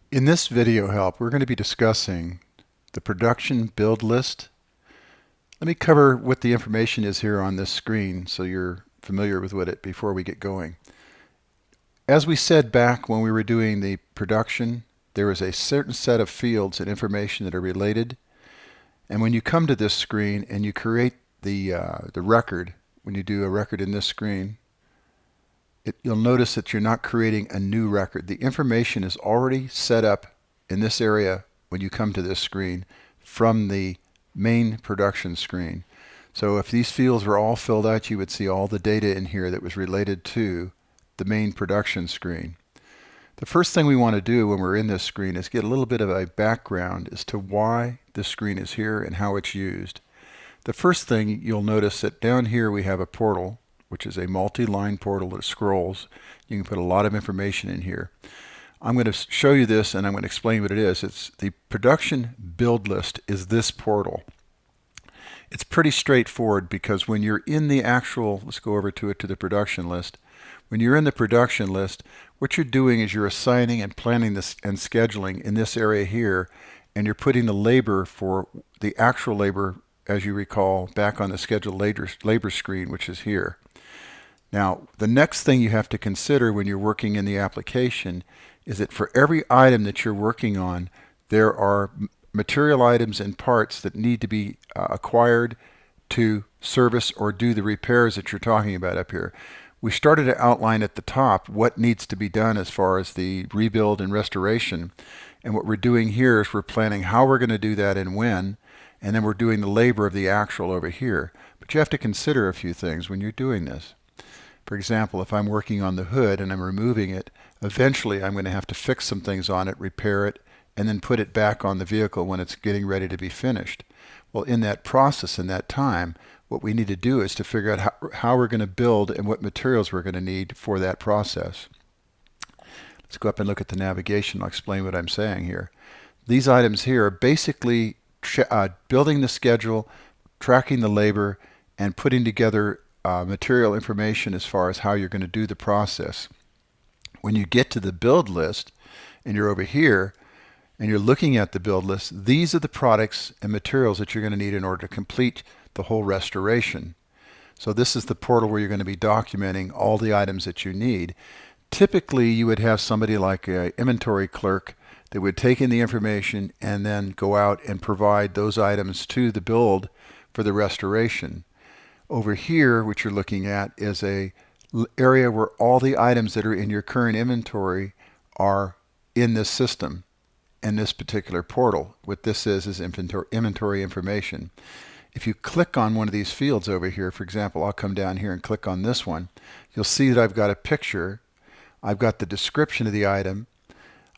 In this video help, we're going to be discussing the production build list. Let me cover what the information is here on this screen so you're familiar with what it before we get going. As we said back when we were doing the production, there is a certain set of fields and information that are related. And when you come to this screen and you create the record, when you do a record in this screen, you'll notice that you're not creating a new record. The information is already set up in this area when you come to this screen from the main production screen. So if these fields were all filled out, you would see all the data in here that was related to the main production screen. The first thing we want to do when we're in this screen is get a little bit of a background as to why this screen is here and how it's used. The first thing you'll notice that down here we have a portal, which is a multi-line portal that scrolls. You can put a lot of information in here. I'm going to show you this and I'm going to explain what it is. It's the production build list is this portal. It's pretty straightforward because when you're in the actual, let's go over to the production list. When you're in the production list, what you're doing is you're assigning and planning this and scheduling in this area here, and you're putting the labor for the actual labor, as you recall, back on the scheduled labor screen, which is here. Now, the next thing you have to consider when you're working in the application is that for every item that you're working on, there are material items and parts that need to be acquired to service or do the repairs that you're talking about up here. We started to outline at the top what needs to be done as far as the rebuild and restoration. And what we're doing here is we're planning how we're going to do that and when, and then we're doing the labor of the actual over here. But you have to consider a few things when you're doing this. For example, if I'm working on the hood and I'm removing it, eventually I'm going to have to fix some things on it, repair it, and then put it back on the vehicle when it's getting ready to be finished. Well, in that process, in that time, what we need to do is to figure out how we're going to build and what materials we're going to need for that process. Let's go up and look at the navigation. I'll explain what I'm saying here. These items here are basically building the schedule, tracking the labor, and putting together material information as far as how you're going to do the process. When you get to the build list and you're over here and you're looking at the build list, these are the products and materials that you're going to need in order to complete the whole restoration. So this is the portal where you're going to be documenting all the items that you need. Typically you would have somebody like an inventory clerk that would take in the information and then go out and provide those items to the build for the restoration. Over here, what you're looking at is a area where all the items that are in your current inventory are in this system, in this particular portal. What this is inventory information. If you click on one of these fields over here, for example, I'll come down here and click on this one, you'll see that I've got a picture, I've got the description of the item,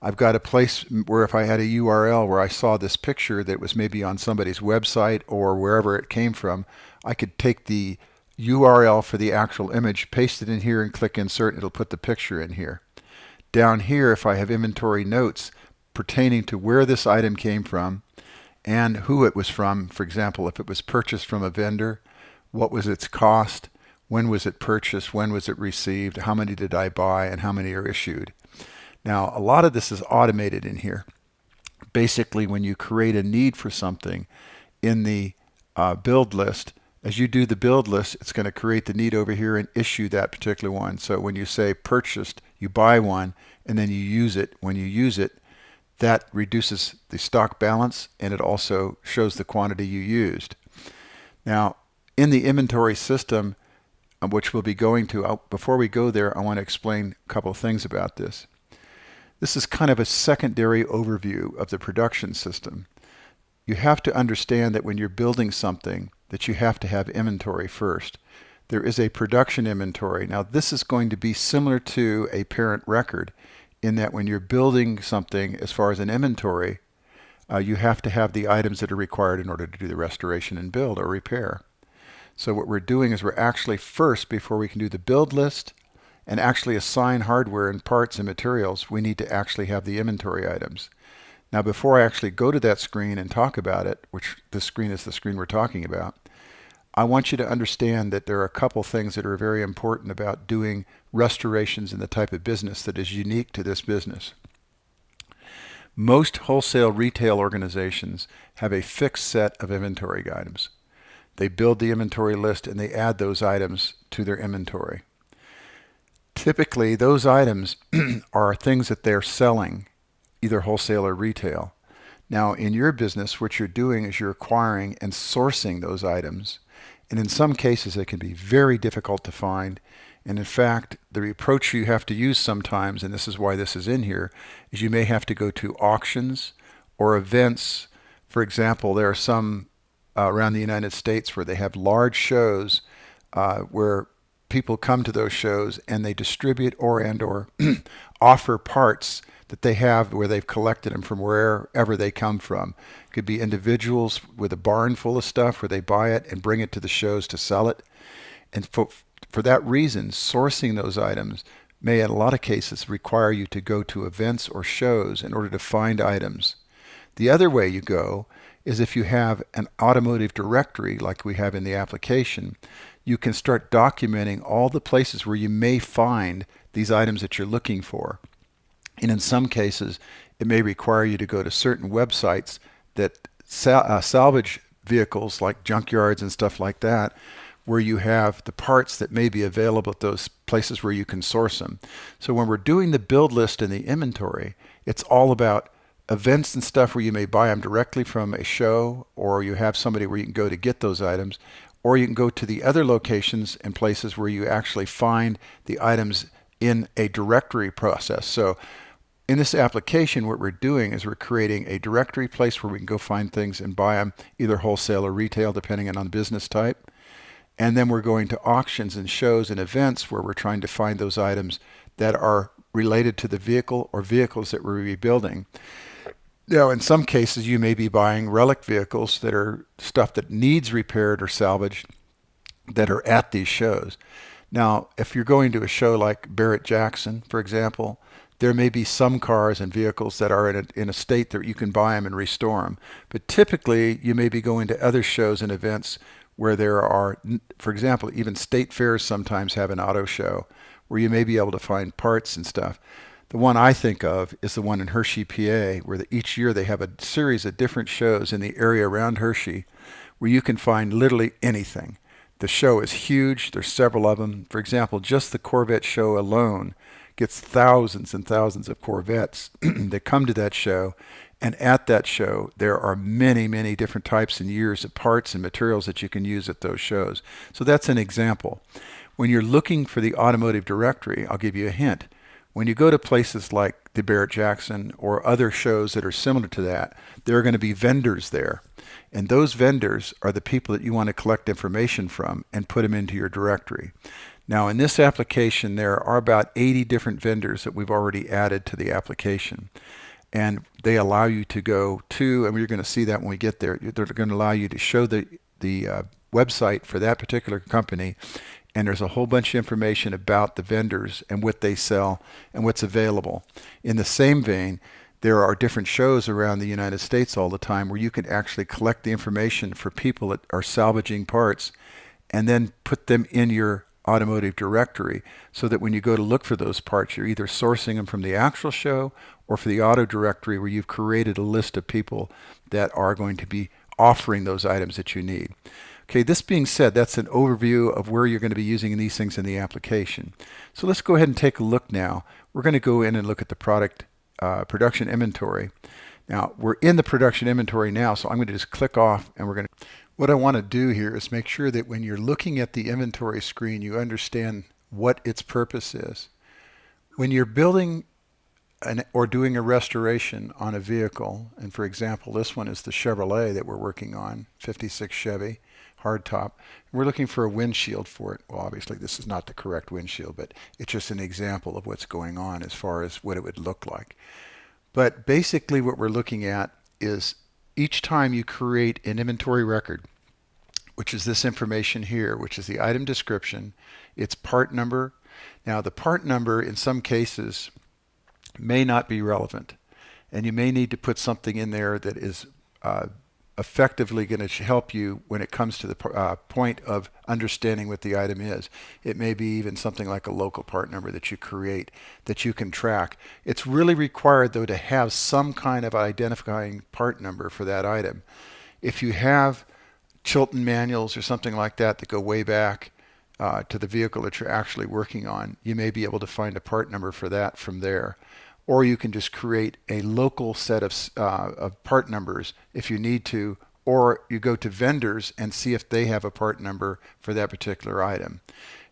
I've got a place where if I had a URL where I saw this picture that was maybe on somebody's website or wherever it came from, I could take the URL for the actual image, paste it in here and click insert, it'll put the picture in here. Down here, if I have inventory notes pertaining to where this item came from and who it was from, for example, if it was purchased from a vendor, what was its cost, when was it purchased, when was it received, how many did I buy, and how many are issued. Now, a lot of this is automated in here. Basically, when you create a need for something in the build list, as you do the build list, it's going to create the need over here and issue that particular one. So when you say purchased, you buy one and then you use it. When you use it, that reduces the stock balance and it also shows the quantity you used. Now, in the inventory system, which we'll be going to, before we go there, I want to explain a couple of things about this. This is kind of a secondary overview of the production system. You have to understand that when you're building something, that you have to have inventory first. There is a production inventory. Now this is going to be similar to a parent record in that when you're building something as far as an inventory, you have to have the items that are required in order to do the restoration and build or repair. So what we're doing is we're actually first, before we can do the build list and actually assign hardware and parts and materials, we need to actually have the inventory items. Now before I actually go to that screen and talk about it, which this screen is the screen we're talking about, I want you to understand that there are a couple things that are very important about doing restorations in the type of business that is unique to this business. Most wholesale retail organizations have a fixed set of inventory items. They build the inventory list and they add those items to their inventory. Typically, those items are things that they're selling, either wholesale or retail. Now, in your business, what you're doing is you're acquiring and sourcing those items. And in some cases, they can be very difficult to find. And in fact, the approach you have to use sometimes, and this is why this is in here, is you may have to go to auctions or events. For example, there are some around the United States where they have large shows where people come to those shows and they distribute or offer parts that they have where they've collected them from wherever they come from. It could be individuals with a barn full of stuff where they buy it and bring it to the shows to sell it. And for that reason, sourcing those items may in a lot of cases require you to go to events or shows in order to find items. The other way you go is if you have an automotive directory like we have in the application, you can start documenting all the places where you may find these items that you're looking for. And in some cases, it may require you to go to certain websites that salvage vehicles like junkyards and stuff like that, where you have the parts that may be available at those places where you can source them. So when we're doing the build list and the inventory, it's all about events and stuff where you may buy them directly from a show, or you have somebody where you can go to get those items, or you can go to the other locations and places where you actually find the items in a directory process. So in this application, what we're doing is we're creating a directory place where we can go find things and buy them either wholesale or retail, depending on the business type. And then we're going to auctions and shows and events where we're trying to find those items that are related to the vehicle or vehicles that we're rebuilding. Now, in some cases, you may be buying relic vehicles that are stuff that needs repaired or salvaged that are at these shows. Now, if you're going to a show like Barrett-Jackson, for example, there may be some cars and vehicles that are in a state that you can buy them and restore them. But typically, you may be going to other shows and events where there are, for example, even state fairs sometimes have an auto show where you may be able to find parts and stuff. The one I think of is the one in Hershey, PA, where each year they have a series of different shows in the area around Hershey where you can find literally anything. The show is huge. There's several of them. For example, just the Corvette show alone gets thousands and thousands of Corvettes that come to that show. And at that show, there are many, many different types and years of parts and materials that you can use at those shows. So that's an example. When you're looking for the automotive directory, I'll give you a hint. When you go to places like the Barrett-Jackson or other shows that are similar to that, there are going to be vendors there. And those vendors are the people that you want to collect information from and put them into your directory. Now, in this application, there are about 80 different vendors that we've already added to the application. And they allow you to go to, and we're going to see that when we get there, they're going to allow you to show the website for that particular company. And there's a whole bunch of information about the vendors and what they sell and what's available. In the same vein, there are different shows around the United States all the time where you can actually collect the information for people that are salvaging parts and then put them in your automotive directory so that when you go to look for those parts, you're either sourcing them from the actual show or for the auto directory where you've created a list of people that are going to be offering those items that you need. Okay, this being said, that's an overview of where you're going to be using these things in the application. So let's go ahead and take a look now. We're going to go in and look at the product production inventory. Now, we're in the production inventory now, so I'm going to just click off and we're going to... What I want to do here is make sure that when you're looking at the inventory screen, you understand what its purpose is. When you're building or doing a restoration on a vehicle, and for example, this one is the Chevrolet that we're working on, 56 Chevy, hardtop. We're looking for a windshield for it. Well, obviously this is not the correct windshield, but it's just an example of what's going on as far as what it would look like. But basically what we're looking at is each time you create an inventory record, which is this information here, which is the item description, its part number. Now the part number in some cases may not be relevant, and you may need to put something in there that is effectively going to help you when it comes to the point of understanding what the item is. It may be even something like a local part number that you create that you can track. It's really required, though, to have some kind of identifying part number for that item. If you have Chilton manuals or something like that go way back to the vehicle that you're actually working on, you may be able to find a part number for that from there. Or you can just create a local set of part numbers if you need to, or you go to vendors and see if they have a part number for that particular item.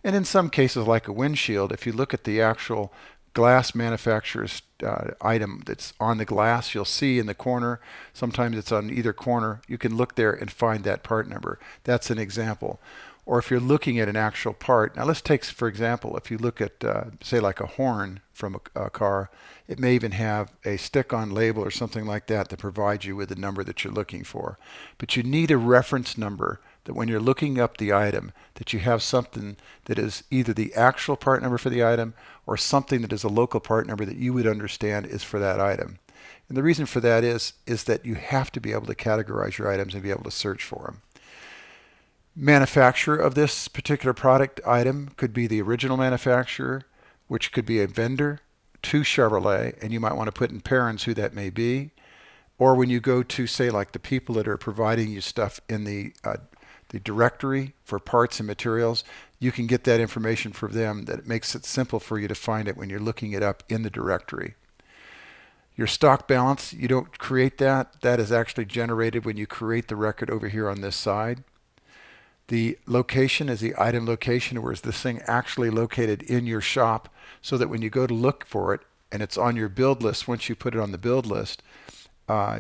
And in some cases, like a windshield, if you look at the actual glass manufacturer's item that's on the glass, you'll see in the corner, sometimes it's on either corner, you can look there and find that part number. That's an example. Or if you're looking at an actual part, now let's take, for example, if you look at, say, like a horn from a car, it may even have a stick-on label or something like that that provides you with the number that you're looking for. But you need a reference number that when you're looking up the item, that you have something that is either the actual part number for the item or something that is a local part number that you would understand is for that item. And the reason for that is that you have to be able to categorize your items and be able to search for them. Manufacturer of this particular product item could be the original manufacturer, which could be a vendor to Chevrolet, and you might want to put in parens who that may be. Or when you go to, say, like the people that are providing you stuff in the directory for parts and materials, you can get that information from them. That makes it simple for you to find it when you're looking it up in the directory. Your stock balance, you don't create that. That is actually generated when you create the record over here on this side. The location is the item location, where is this thing actually located in your shop, so that when you go to look for it and it's on your build list, once you put it on the build list,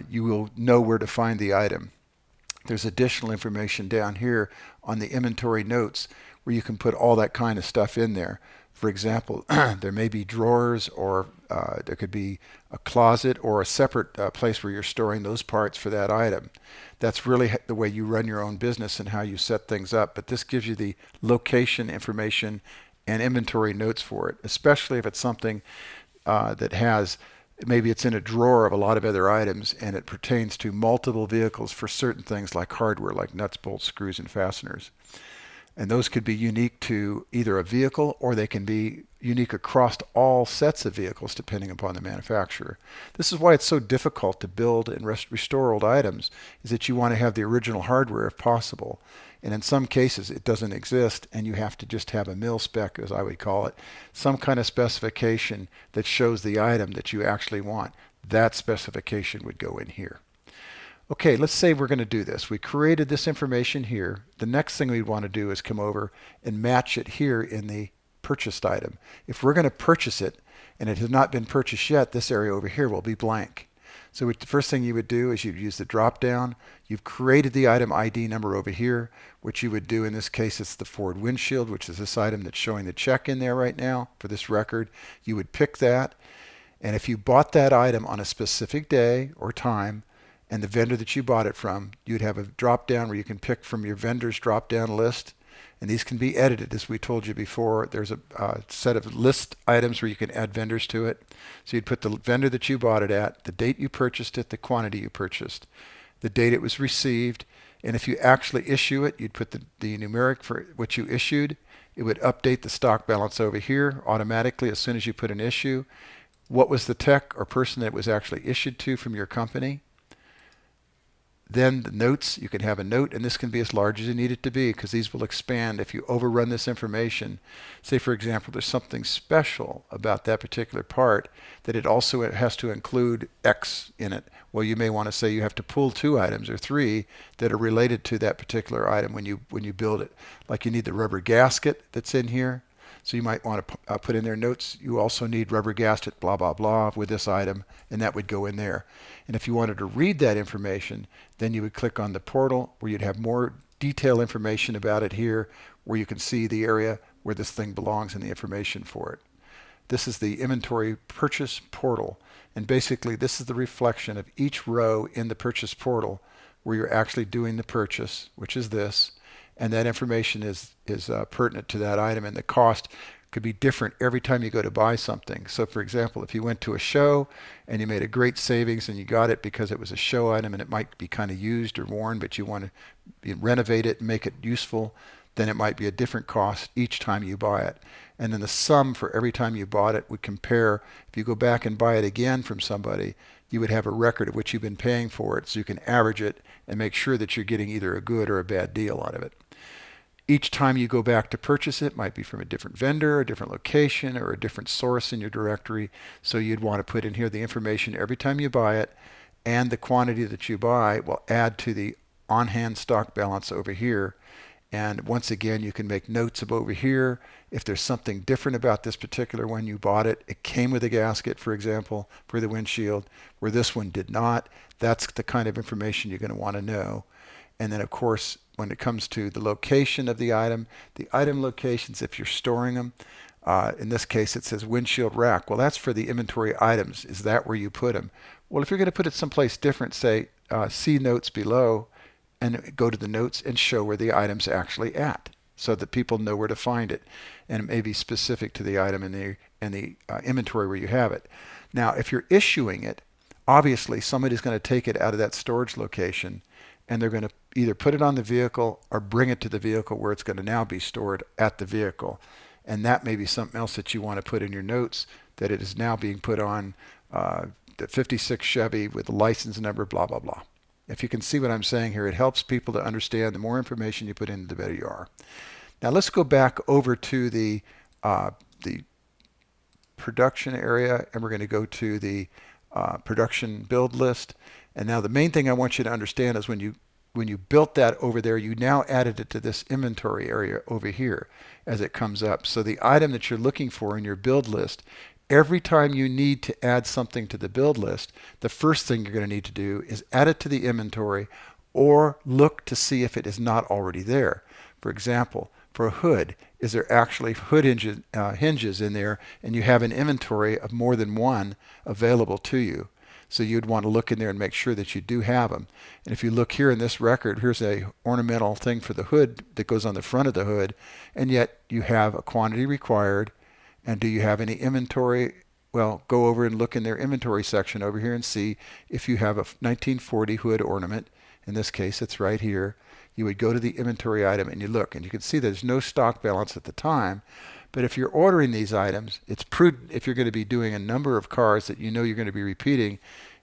you will know where to find the item. There's additional information down here on the inventory notes where you can put all that kind of stuff in there. For example, there may be drawers, or there could be a closet or a separate place where you're storing those parts for that item. That's really the way you run your own business and how you set things up. But this gives you the location information and inventory notes for it, especially if it's something that has, maybe it's in a drawer of a lot of other items and it pertains to multiple vehicles for certain things like hardware, like nuts, bolts, screws, and fasteners. And those could be unique to either a vehicle, or they can be unique across all sets of vehicles depending upon the manufacturer. This is why it's so difficult to build and restore old items, is that you want to have the original hardware if possible. And in some cases it doesn't exist, and you have to just have a mil spec, as I would call it, some kind of specification that shows the item that you actually want. That specification would go in here. Okay, let's say we're going to do this. We created this information here. The next thing we want to do is come over and match it here in the purchased item. If we're going to purchase it and it has not been purchased yet, this area over here will be blank. So the first thing you would do is you'd use the drop down. You've created the item ID number over here. What you would do in this case, it's the Ford windshield, which is this item that's showing the check in there right now for this record. You would pick that, and if you bought that item on a specific day or time, and the vendor that you bought it from, you'd have a drop down where you can pick from your vendor's drop down list, and these can be edited. As we told you before, there's a set of list items where you can add vendors to it. So you'd put the vendor that you bought it at, the date you purchased it, the quantity you purchased, the date it was received, and if you actually issue it, you'd put the numeric for what you issued. It would update the stock balance over here automatically as soon as you put an issue. What was the tech or person that it was actually issued to from your company? Then the notes, you can have a note, and this can be as large as you need it to be, because these will expand if you overrun this information. Say, for example, there's something special about that particular part that it also has to include X in it. Well, you may want to say you have to pull 2 items or 3 that are related to that particular item when you build it. Like you need the rubber gasket that's in here. So you might want to put in their notes, you also need rubber gasket, blah, blah, blah, with this item, and that would go in there. And if you wanted to read that information, then you would click on the portal where you'd have more detailed information about it here, where you can see the area where this thing belongs and the information for it. This is the inventory purchase portal. And basically this is the reflection of each row in the purchase portal where you're actually doing the purchase, which is this. And that information is pertinent to that item, and the cost could be different every time you go to buy something. So for example, if you went to a show and you made a great savings and you got it because it was a show item and it might be kind of used or worn, but you want to renovate it and make it useful, then it might be a different cost each time you buy it. And then the sum for every time you bought it would compare. If you go back and buy it again from somebody, you would have a record of what you've been paying for it, so you can average it and make sure that you're getting either a good or a bad deal out of it. Each time you go back to purchase it might be from a different vendor, a different location, or a different source in your directory. So you'd want to put in here the information every time you buy it, and the quantity that you buy will add to the on-hand stock balance over here. And once again, you can make notes of over here. If there's something different about this particular one you bought it came with a gasket, for example, for the windshield, where this one did not. That's the kind of information you're going to want to know. And then, of course, when it comes to the location of the item locations, if you're storing them, in this case it says windshield rack. Well, that's for the inventory items. Is that where you put them? Well, if you're going to put it someplace different, say see notes below, and go to the notes and show where the item's actually at, so that people know where to find it, and it may be specific to the item in the inventory where you have it. Now, if you're issuing it, obviously somebody's going to take it out of that storage location, and they're going to either put it on the vehicle or bring it to the vehicle where it's going to now be stored at the vehicle. And that may be something else that you want to put in your notes, that it is now being put on the 56 Chevy with the license number, blah, blah, blah. If you can see what I'm saying here, it helps people to understand. The more information you put in, the better you are. Now let's go back over to the production area, and we're going to go to the production build list. And now the main thing I want you to understand is when you built that over there, you now added it to this inventory area over here as it comes up. So the item that you're looking for in your build list, every time you need to add something to the build list, the first thing you're going to need to do is add it to the inventory or look to see if it is not already there. For example, for a hood, is there actually hood hinges in there, and you have an inventory of more than one available to you. So you'd want to look in there and make sure that you do have them. And if you look here in this record, here's a ornamental thing for the hood that goes on the front of the hood, and yet you have a quantity required. And do you have any inventory? Well, go over and look in their inventory section over here and see if you have a 1940 hood ornament. In this case, it's right here. You would go to the inventory item and you look, and you can see there's no stock balance at the time. But if you're ordering these items, it's prudent, if you're going to be doing a number of cars that you know you're going to be repeating,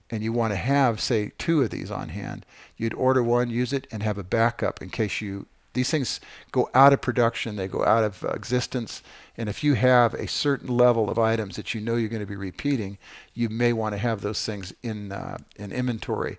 and you want to have, say, 2 of these on hand, you'd order one, use it, and have a backup in case these things go out of production, they go out of existence, and if you have a certain level of items that you know you're going to be repeating, you may want to have those things in inventory.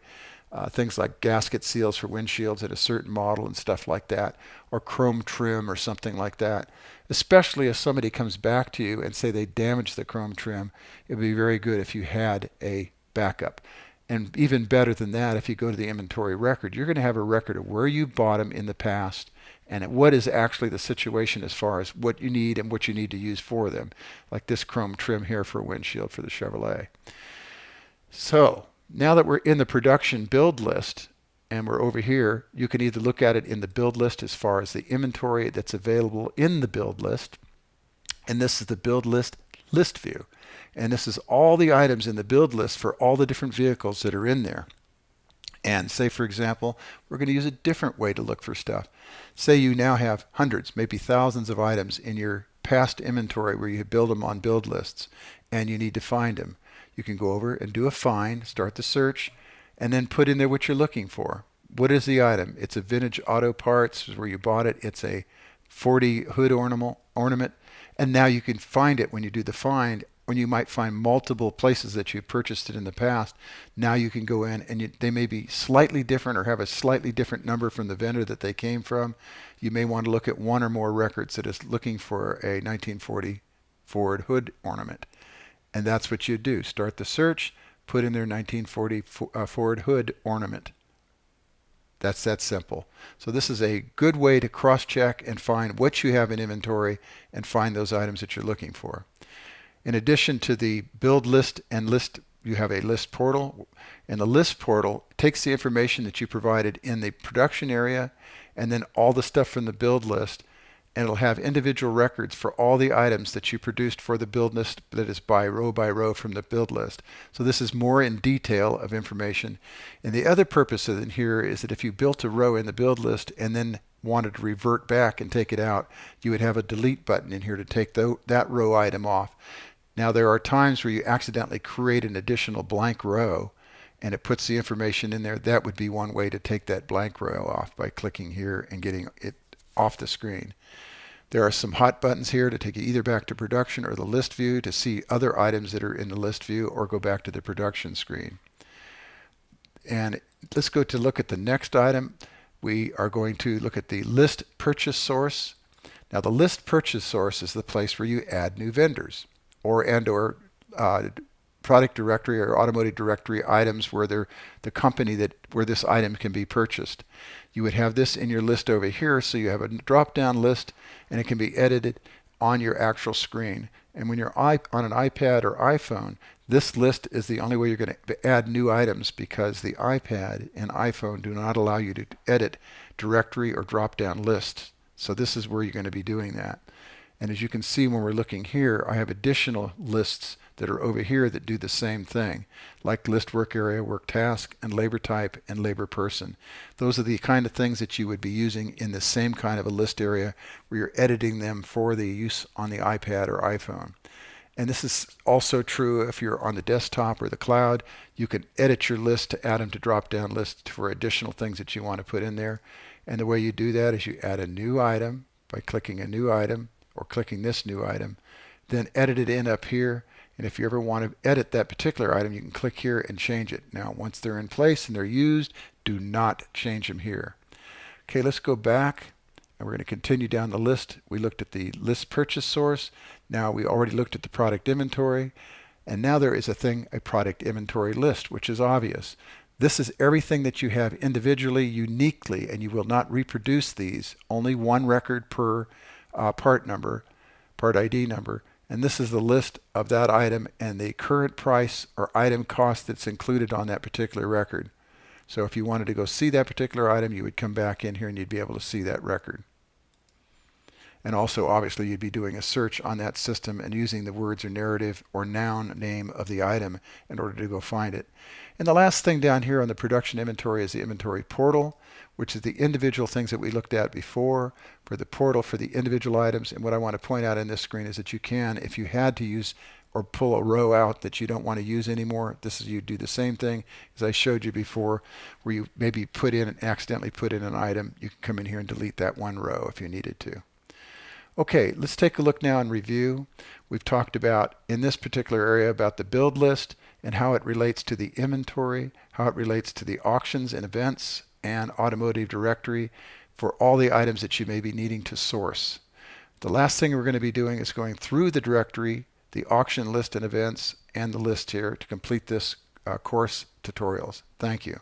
Things like gasket seals for windshields at a certain model and stuff like that, or chrome trim or something like that. Especially if somebody comes back to you and say they damaged the chrome trim, it would be very good if you had a backup. And even better than that, if you go to the inventory record, you're going to have a record of where you bought them in the past and what is actually the situation as far as what you need and what you need to use for them, like this chrome trim here for a windshield for the Chevrolet. So now that we're in the production build list and we're over here, you can either look at it in the build list as far as the inventory that's available in the build list, and this is the build list view. And this is all the items in the build list for all the different vehicles that are in there. And say, for example, we're going to use a different way to look for stuff. Say you now have hundreds, maybe thousands of items in your past inventory where you build them on build lists, and you need to find them. You can go over and do a find, start the search, and then put in there what you're looking for. What is the item? It's a vintage auto parts where you bought it. It's a 40 hood ornament. And now you can find it when you do the find. When you might find multiple places that you purchased it in the past, now you can go in and they may be slightly different or have a slightly different number from the vendor that they came from. You may want to look at one or more records that is looking for a 1940 Ford hood ornament. And that's what you do. Start the search, put in their 1940 Ford hood ornament. That's that simple. So this is a good way to cross-check and find what you have in inventory and find those items that you're looking for. In addition to the build list and list, you have a list portal. And the list portal takes the information that you provided in the production area and then all the stuff from the build list and it'll have individual records for all the items that you produced for the build list that is by row from the build list. So this is more in detail of information. And the other purpose in here is that if you built a row in the build list and then wanted to revert back and take it out, you would have a delete button in here to take that row item off. Now there are times where you accidentally create an additional blank row and it puts the information in there. That would be one way to take that blank row off, by clicking here and getting it off the screen. There are some hot buttons here to take you either back to production or the list view to see other items that are in the list view, or go back to the production screen. And let's go to look at the next item. We are going to look at the list purchase source. Now the list purchase source is the place where you add new vendors or product directory or automotive directory items where they're the company where this item can be purchased. You would have this in your list over here, so you have a drop-down list and it can be edited on your actual screen. And when you're on an iPad or iPhone, this list is the only way you're going to add new items, because the iPad and iPhone do not allow you to edit directory or drop-down lists. So this is where you're going to be doing that. And as you can see when we're looking here, I have additional lists that are over here that do the same thing, like list work area, work task, and labor type, and labor person. Those are the kind of things that you would be using in the same kind of a list area where you're editing them for the use on the iPad or iPhone. And this is also true if you're on the desktop or the cloud. You can edit your list to add them to drop-down lists for additional things that you want to put in there. And the way you do that is you add a new item by clicking a new item, or clicking this new item, then edit it in up here. And if you ever want to edit that particular item, you can click here and change it. Now, once they're in place and they're used, do not change them here. Okay, let's go back and we're going to continue down the list. We looked at the list purchase source. Now we already looked at the product inventory. And now there is a product inventory list, which is obvious. This is everything that you have individually, uniquely, and you will not reproduce these. Only one record per part ID number. And this is the list of that item and the current price or item cost that's included on that particular record. So if you wanted to go see that particular item, you would come back in here and you'd be able to see that record. And also, obviously, you'd be doing a search on that system and using the words or narrative or noun name of the item in order to go find it. And the last thing down here on the production inventory is the inventory portal, which is the individual things that we looked at before for the portal for the individual items. And what I want to point out in this screen is that you can, if you had to use or pull a row out that you don't want to use anymore, you do the same thing as I showed you before, where you maybe accidentally put in an item. You can come in here and delete that one row if you needed to. Okay, let's take a look now and review. We've talked about, in this particular area, about the build list and how it relates to the inventory, how it relates to the auctions and events and automotive directory for all the items that you may be needing to source. The last thing we're going to be doing is going through the directory, the auction list and events, and the list here to complete this course tutorials. Thank you.